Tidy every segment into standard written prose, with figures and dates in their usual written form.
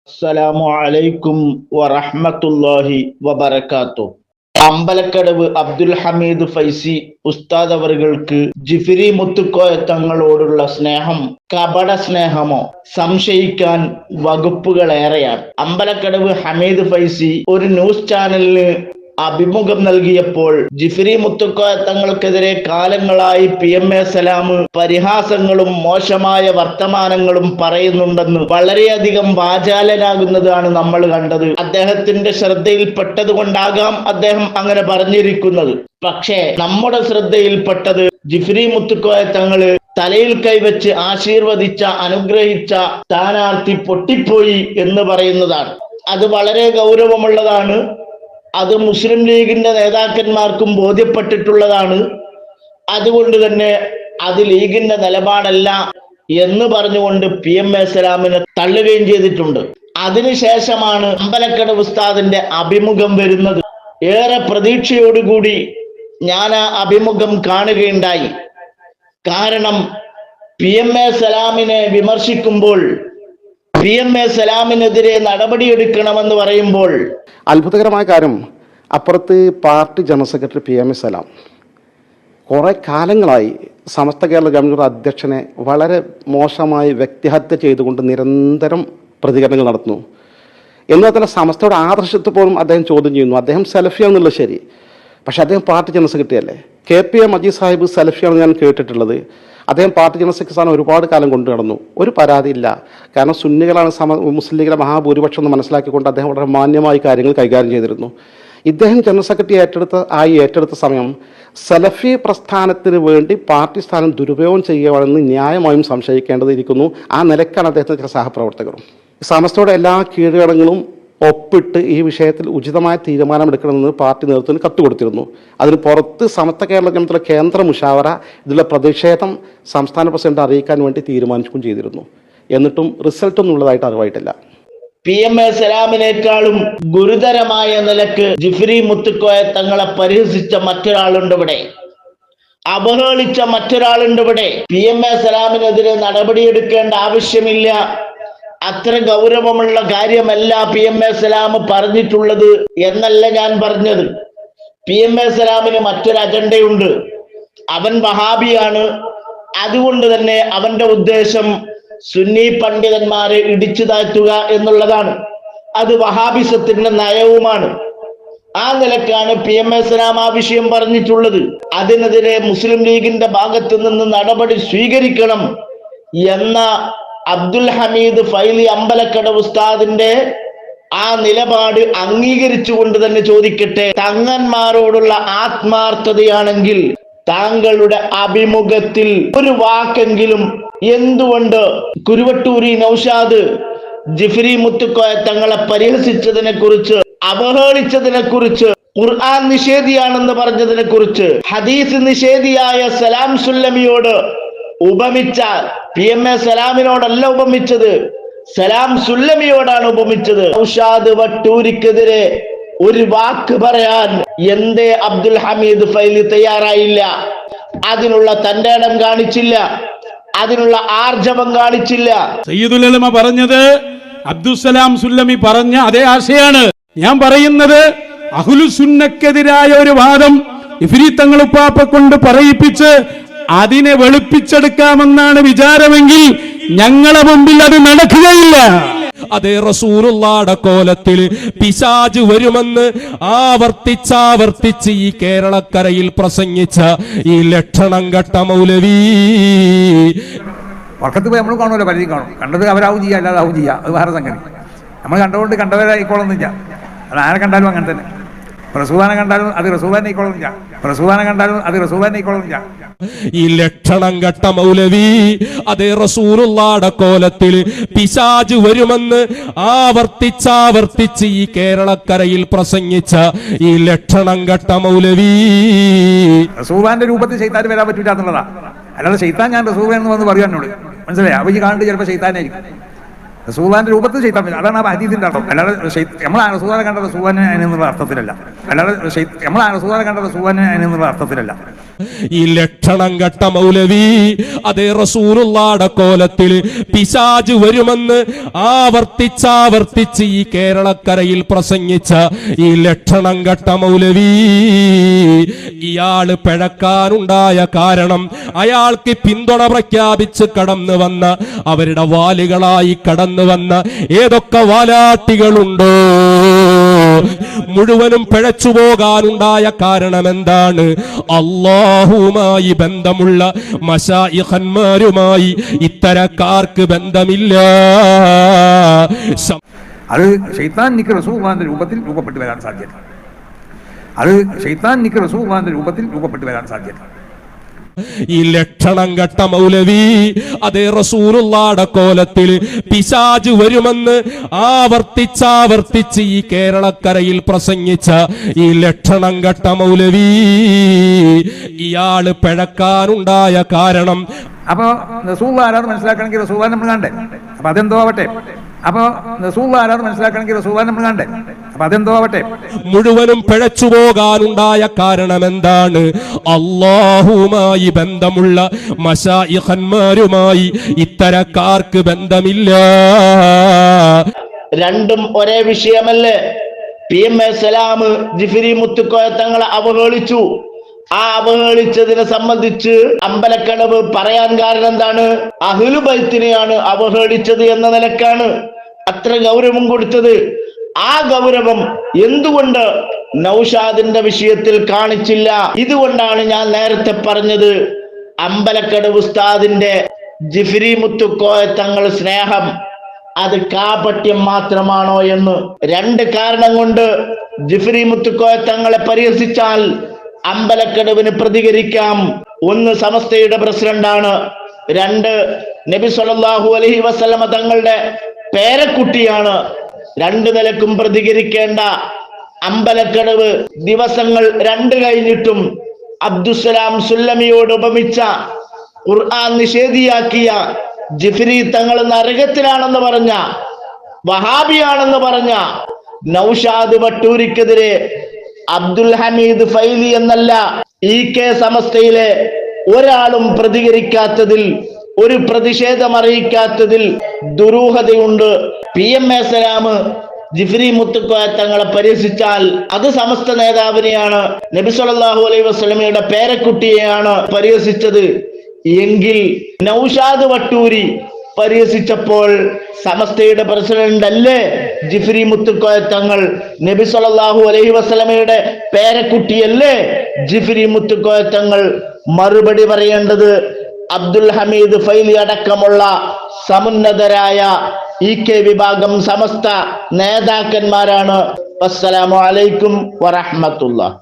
അസ്സലാമു അലൈക്കും വറഹ്മത്തുള്ളാഹി വബറകാതുഹു. അമ്പലക്കടവ് അബ്ദുൽ ഹമീദ് ഫൈസി ഉസ്താദ് അവറുകൾക്ക് ജിഫ്രി മുത്തുക്കോയ തങ്ങളോടുള്ള സ്നേഹം കപട സ്നേഹമോ? സംശയിക്കാൻ വകുപ്പുകളേറെയാണ്. അമ്പലക്കടവ് ഹമീദ് ഫൈസി ഒരു ന്യൂസ് ചാനലിന് അഭിമുഖം നൽകിയപ്പോൾ ജിഫ്രി മുത്തുക്കോയ തങ്ങൾക്കെതിരെ കാലങ്ങളായി PMA സലാം പരിഹാസങ്ങളും മോശമായ വർത്തമാനങ്ങളും പറയുന്നുണ്ടെന്ന് വളരെയധികം വാചാലനാകുന്നതാണ് നമ്മൾ കണ്ടത്. അദ്ദേഹത്തിന്റെ ശ്രദ്ധയിൽപ്പെട്ടത് കൊണ്ടാകാം അദ്ദേഹം അങ്ങനെ പറഞ്ഞിരിക്കുന്നത്. പക്ഷേ നമ്മുടെ ശ്രദ്ധയിൽപ്പെട്ടത് ജിഫ്രി മുത്തുക്കോയ തങ്ങള് തലയിൽ കൈവച്ച് ആശീർവദിച്ച അനുഗ്രഹിച്ച സ്ഥാനാർത്ഥി പൊട്ടിപ്പോയി എന്ന് പറയുന്നതാണ്. അത് വളരെ ഗൗരവമുള്ളതാണ്. അത് മുസ്ലിം ലീഗിന്റെ നേതാക്കന്മാർക്കും ബോധ്യപ്പെട്ടിട്ടുള്ളതാണ്. അതുകൊണ്ട് തന്നെ അത് ലീഗിന്റെ നിലപാടല്ല എന്ന് പറഞ്ഞുകൊണ്ട് PMA സലാമിനെ തള്ളുകയും ചെയ്തിട്ടുണ്ട്. അതിനുശേഷമാണ് അമ്പലക്കടവ് ഉസ്താദിന്റെ അഭിമുഖം വരുന്നത്. ഏറെ പ്രതീക്ഷയോടുകൂടി ഞാൻ ആ അഭിമുഖം കാണുകയുണ്ടായി. കാരണം PMA സലാമിനെ വിമർശിക്കുമ്പോൾ, PMA സലാമിനെതിരെ നടപടിയെടുക്കണമെന്ന് പറയുമ്പോൾ അത്ഭുതകരമായ കാര്യം, അപ്പുറത്ത് പാർട്ടി ജനറൽ സെക്രട്ടറി PMA സലാം കുറേ കാലങ്ങളായി സമസ്ത കേരള ജംഇയ്യത്ത് അധ്യക്ഷനെ വളരെ മോശമായി വ്യക്തിഹത്യ ചെയ്തുകൊണ്ട് നിരന്തരം പ്രതികരണങ്ങൾ നടത്തുന്നു. എന്നാൽ തന്നെ സമസ്തയുടെ ആദർശത്തെ പോലും അദ്ദേഹം ചോദ്യം ചെയ്യുന്നു. അദ്ദേഹം സലഫിയാണെന്നുള്ളത് ശരി, പക്ഷെ അദ്ദേഹം പാർട്ടി ജനറൽ സെക്രട്ടറി അല്ലേ? KPA മജീദ് സാഹിബ് സലഫിയാണെന്ന് ഞാൻ കേട്ടിട്ടുള്ളത്. അദ്ദേഹം പാർട്ടി ജനറൽ സെക്രട്ടറി സ്ഥാനം ഒരുപാട് കാലം കൊണ്ടു നടന്നു, ഒരു പരാതിയില്ല. കാരണം സുന്നികളാണ് മുസ്ലിം ലീഗിലെ മഹാഭൂരിപക്ഷം എന്ന് മനസ്സിലാക്കിക്കൊണ്ട് അദ്ദേഹം വളരെ മാന്യമായി കാര്യങ്ങൾ കൈകാര്യം ചെയ്തിരുന്നു. ഇദ്ദേഹം ജനറൽ സെക്രട്ടറി ഏറ്റെടുത്ത സമയം സലഫി പ്രസ്ഥാനത്തിന് വേണ്ടി പാർട്ടി സ്ഥാനം ദുരുപയോഗം ചെയ്യുകയാണെന്ന് ന്യായമായും സംശയിക്കേണ്ടതിരിക്കുന്നു. ആ നിലക്കാണ് അദ്ദേഹത്തിന് ചില സഹപ്രവർത്തകരും സമസ്തയുടെ എല്ലാ കീഴ്ഘടകങ്ങളും ഒപ്പിട്ട് ഈ വിഷയത്തിൽ ഉചിതമായ തീരുമാനമെടുക്കണമെന്ന് പാർട്ടി നേതൃത്വത്തിന് കത്തുകൊടുത്തിരുന്നു. അതിന് പുറത്ത് സമസ്ത കേരള ജംഇയ്യത്തിലെ കേന്ദ്ര മുഷാവറ ഇതിലുള്ള പ്രതിഷേധം സംസ്ഥാന പ്രസിഡന്റ് അറിയിക്കാൻ വേണ്ടി തീരുമാനിക്കുകയും ചെയ്തിരുന്നു. എന്നിട്ടും റിസൾട്ടൊന്നും ഉള്ളതായിട്ട് അറിവായിട്ടില്ല. PMA സലാമിനേക്കാളും ഗുരുതരമായ നിലക്ക് ജിഫ്രി മുത്തുക്കോയ തങ്ങളെ പരിഹസിച്ച മറ്റൊരാളുണ്ട് ഇവിടെ, അവഹേളിച്ച മറ്റൊരാളുണ്ട് ഇവിടെ. PMA സലാമിനെതിരെ നടപടിയെടുക്കേണ്ട ആവശ്യമില്ല, അത്ര ഗൗരവമുള്ള കാര്യമല്ല PMA സലാം പറഞ്ഞിട്ടുള്ളത് എന്നല്ല ഞാൻ പറഞ്ഞത്. PMA സലാമിന് മറ്റൊരു അജണ്ടയുണ്ട്. അവൻ വഹാബിയാണ്. അതുകൊണ്ട് തന്നെ അവന്റെ ഉദ്ദേശം സുന്നി പണ്ഡിതന്മാരെ ഇടിച്ചു താഴ്ത്തുക എന്നുള്ളതാണ്. അത് വഹാബിസത്തിന്റെ നയവുമാണ്. ആ നിലക്കാണ് PMA സലാം ആ വിഷയം പറഞ്ഞിട്ടുള്ളത്. അതിനെതിരെ മുസ്ലിം ലീഗിന്റെ ഭാഗത്തു നിന്ന് നടപടി സ്വീകരിക്കണം എന്ന അബ്ദുൽ ഹമീദ് ഫൈലി അമ്പലക്കടവ് ഉസ്താദിന്റെ ആ നിലപാട് അംഗീകരിച്ചുകൊണ്ട് തന്നെ ചോദിക്കട്ടെ, തങ്ങന്മാരോടുള്ള ആത്മാർത്ഥതയാണെങ്കിൽ താങ്കളുടെ അഭിമുഖത്തിൽ ഒരു വാക്കെങ്കിലും എന്തുകൊണ്ട് കുരുവട്ടൂരി നൗഷാദ് ജിഫ്രി മുത്തുക്കോയ തങ്ങളെ പരിഹസിച്ചതിനെ കുറിച്ച്, അവഹേളിച്ചതിനെ കുറിച്ച്, ഖുർആൻ നിഷേധിയാണെന്ന് പറഞ്ഞതിനെ കുറിച്ച്, ഹദീസ് നിഷേധിയായ സലാം സുല്ലമിയോട് ഉപമിച്ച PMA സലാമിനോടല്ല ഉപമിച്ചത്, സലാം സുല്ലമിയോടാണ് ഉപമിച്ചത്. നൗഷാദ് വട്ടൂരിക്കെതിരെ ഒരു വാക്ക് പറയാൻ എന്തേ അബ്ദുൽ ഹമീദ് ഫൈലി തയ്യാറായില്ല? അതിനുള്ള തന്റെ ഇടം കാണിച്ചില്ല, അതിനുള്ള ആർജവം കാണിച്ചില്ല. സയ്യിദുൽ ഉലമ പറഞ്ഞത് അബ്ദുസ്സലാം സുല്ലമി പറഞ്ഞ അതേ ആശയാണ് ഞാൻ പറയുന്നത്. അഹ്ലുസുന്നക്കെതിരായ ഒരു വാദം ഇഫ്രീ തങ്ങളുപ്പാപ്പ കൊണ്ട് പറയിപ്പിച്ച് അതിനെ വെളുപ്പിച്ചെടുക്കാമെന്നാണ് വിചാരമെങ്കിൽ ഞങ്ങളെ മുമ്പിൽ അത് നടക്കുകയില്ല. അതേ റസൂലുള്ളാഹിയുടെ കോലത്തിൽ പിശാച് വരുമെന്ന് ആവർത്തിച്ച് ഈ കേരളക്കരയിൽ പ്രസംഗിച്ച ഈ ലക്ഷണം കെട്ട മൗലവി വർക്കത്ത് പോയി നമ്മൾ കാണുമല്ലോ, പരിധി കാണും. കണ്ടത് അവരാവും ചെയ്യുക, അല്ലാതാവും ചെയ്യുക, അത് വേറെ സംഗതി. നമ്മൾ കണ്ടുകൊണ്ട് കണ്ടവരായിക്കോളൊന്നുമില്ല. അത് ആരെ കണ്ടാലും അങ്ങനെ തന്നെ. റസൂലാനെ കണ്ടാലും അത് റസൂലാനെ ആയിക്കോളൊന്നുമില്ല, റസൂലാനെ കണ്ടാലും അത് റസൂലാനെ ആയിക്കോളൊന്നുമില്ല. ഈ ലക്ഷണം കെട്ട മൗലവി അതേ റസൂലുള്ളാഹിയുടെ കോലത്തിൽ പിശാച് വരുമെന്ന് ആവർത്തിച്ച് ഈ കേരളക്കരയിൽ പ്രസംഗിച്ച ഈ ലക്ഷണം കെട്ട മൗലവി റസൂലാന്റെ രൂപത്തിൽ ശൈത്താൻ വരാൻ പറ്റില്ല എന്നുള്ളതാ. അല്ലാതെ ശൈത്താൻ ഞാൻ റസൂലെന്ന് വന്ന് പറയും എന്നോട്, മനസ്സിലായി? അപ്പൊ ഈ കാണുന്നത് ചിലപ്പോൾ ശൈത്താനായിരിക്കും. റസൂലാന്റെ രൂപത്തിൽ ശൈത്താൻ വരും, അതാണ് ആ ഹദീസിന്റെ അർത്ഥം. അല്ലാതെ നമ്മളാ റസൂലാനെ കണ്ട റസൂലാനെ അതിനെന്നുള്ള അർത്ഥത്തിലല്ല. ഈ ലക്ഷണം കെട്ട മൗലവി അതേ റസൂലുള്ളാഹിയുടെ കോലത്തിൽ പിശാച് വരുമെന്ന് ആവർത്തിച്ചാവർത്തിച്ച് ഈ കേരളക്കരയിൽ പ്രസംഗിച്ച ഈ ലക്ഷണം കെട്ട മൗലവി ഇയാള് പിഴക്കാനുണ്ടായ കാരണം അയാൾക്ക് പിന്തുണ പ്രഖ്യാപിച്ച് കടന്നു വന്ന അവരുടെ വാലുകളായി കടന്നു വന്ന ഏതൊക്കെ വാലാട്ടികളുണ്ടോ മുഴുവനും പിഴച്ചു പോകാനുണ്ടായ കാരണം എന്താണ്? അല്ലാഹുമായി ബന്ധമുള്ള മശായിഖന്മാരുമായി ഇത്തരക്കാർക്ക് ബന്ധമില്ല. അത് ശൈത്താനിക്ക് റസൂലുള്ളാഹിന്റെ രൂപത്തിൽ രൂപപ്പെട്ടു വരാൻ സാധ്യത. അത് ശൈത്താനിക്ക് റസൂലുള്ളാഹിന്റെ രൂപത്തിൽ രൂപപ്പെട്ടു വരാൻ സാധ്യത. ഈ ലക്ഷണം കെട്ട മൗലവി അതേ റസൂലുള്ളാഹിയുടെ കോലത്തിൽ പിശാച് വരുമെന്ന് ആവർത്തിച്ചാവർത്തിച്ച് ഈ കേരളക്കരയിൽ പ്രസംഗിച്ച ഈ ലക്ഷണം കെട്ട മൗലവി ഇയാള് പിഴക്കാനുണ്ടായ കാരണം അപ്പോൾ റസൂലുള്ളാഹി ആരാന്ന് മനസ്സിലാക്കണമെങ്കിൽ റസൂലുള്ളാഹിനെ നമ്മൾ കണ്ടേ. അപ്പൊ അതെന്തോ ആവട്ടെ. അപ്പോൾ റസൂലുള്ളാഹി ആരാന്ന് മനസ്സിലാക്കണമെങ്കിൽ റസൂലുള്ളാഹിനെ നമ്മൾ കണ്ടേ. അപ്പൊ അതെന്തോ ആവട്ടെ. മുഴുവനും പിഴച്ചു പോകാനുണ്ടായ കാരണം എന്താണ്? അല്ലാഹുമായി ബന്ധമുള്ള മശായിഖന്മാരുമായി ഇത്തരക്കാർക്ക് ബന്ധമില്ല. രണ്ടും ഒരേ വിഷയമല്ലേ? PMA സലാം ജിഫ്രി മുത്തുക്കോയ തങ്ങളെ അവഹേളിച്ചു. ആ അവഹേളിച്ചതിനെ സംബന്ധിച്ച് അമ്പലക്കടവ് പറയാൻ കാരണം എന്താണ്? അഹ്ലു ബൈത്തിനെയാണ് അവഹേളിച്ചത് എന്ന നിലക്കാണ് അത്ര ഗൗരവം കൊടുത്തത്. ആ ഗൗരവം എന്തുകൊണ്ട് നൗഷാദിന്റെ വിഷയത്തിൽ കാണിച്ചില്ല? ഇതുകൊണ്ടാണ് ഞാൻ നേരത്തെ പറഞ്ഞത് അമ്പലക്കടവ് ഉസ്താദിന്റെ ജിഫ്രി മുത്തുക്കോയ തങ്ങൾ സ്നേഹം അത് കാപട്യം മാത്രമാണോ എന്ന്. രണ്ട് കാരണം കൊണ്ട് ജിഫ്രി മുത്തുക്കോയ തങ്ങളെ പരിഹസിച്ചാൽ അമ്പലക്കടവിന് പ്രതികരിക്കാം. ഒന്ന്, സമസ്തയുടെ പ്രസിഡന്റാണ്. രണ്ട്, നബി സല്ലല്ലാഹു അലൈഹി വസല്ലമ തങ്ങളുടെ പേരക്കുട്ടിയാണ്. രണ്ടു നിലക്കും പ്രതികരിക്കേണ്ട അമ്പലക്കടവ് ദിവസങ്ങൾ 2 കഴിഞ്ഞിട്ടും അബ്ദുസ്സലാം സുല്ലമിയോട് ഉപമിച്ച ഖുർആൻ നിഷേധിയാക്കിയ ജിഫ്രി തങ്ങൾ നരകത്തിലാണെന്ന് പറഞ്ഞ വഹാബിയാണെന്ന് പറഞ്ഞ നൗഷാദ് വട്ടൂരിക്കെതിരെ അബ്ദുൽ ഹമീദ് ഫൈലി എന്നല്ല EK സമസ്തയിലെ ഒരാളും പ്രതികരിക്കാത്തതിൽ, ഒരു പ്രതിഷേധം അറിയിക്കാത്തതിൽ ദുരൂഹതയുണ്ട്. PMA സലാം ജിഫ്രി മുത്തുക്കോയ തങ്ങളെ പരിഹസിച്ചാൽ അത് സമസ്ത നേതാവിനെയാണ്, നബി സല്ലല്ലാഹു അലൈഹി വസല്ലമയുടെ പേരക്കുട്ടിയെയാണ് പരിഹസിച്ചത് എങ്കിൽ നൗഷാദ് വട്ടൂരി പരിഹസിച്ചപ്പോൾ സമസ്തയുടെ പ്രസിഡന്റ് അല്ലേ ജിഫ്രി മുത്തുക്കോയ തങ്ങൾ? നബി സല്ലല്ലാഹു അലൈഹി വസല്ലമയുടെ പേരക്കുട്ടിയല്ലേ ജിഫ്രി മുത്തുക്കോയ തങ്ങൾ? മറുപടി പറയേണ്ടത് അബ്ദുൽ ഹമീദ് ഫൈലി അടക്കമുള്ള സമുന്നതരായ EK വിഭാഗം സമസ്ത നേതാക്കന്മാരാണ്. അസ്സലാമു അലൈക്കും വറഹ്മത്തുള്ളാഹി.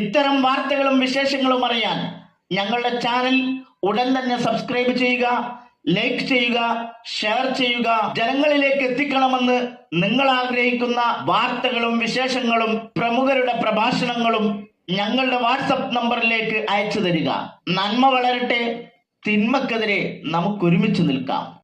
ഇത്തരം വാർത്തകളും വിശേഷങ്ങളും അറിയാൻ ഞങ്ങളുടെ ചാനൽ ഉടൻ തന്നെ സബ്സ്ക്രൈബ് ചെയ്യുക, ലൈക്ക് ചെയ്യുക, ഷെയർ ചെയ്യുക. ജനങ്ങളിലേക്ക് എത്തിക്കണമെന്ന് നിങ്ങൾ ആഗ്രഹിക്കുന്ന വാർത്തകളും വിശേഷങ്ങളും പ്രമുഖരുടെ പ്രഭാഷണങ്ങളും ഞങ്ങളുടെ വാട്സപ്പ് നമ്പറിലേക്ക് അയച്ചു തരിക. നന്മ വളരട്ടെ, തിന്മക്കെതിരെ നമുക്ക് ഒരുമിച്ച് നിൽക്കാം.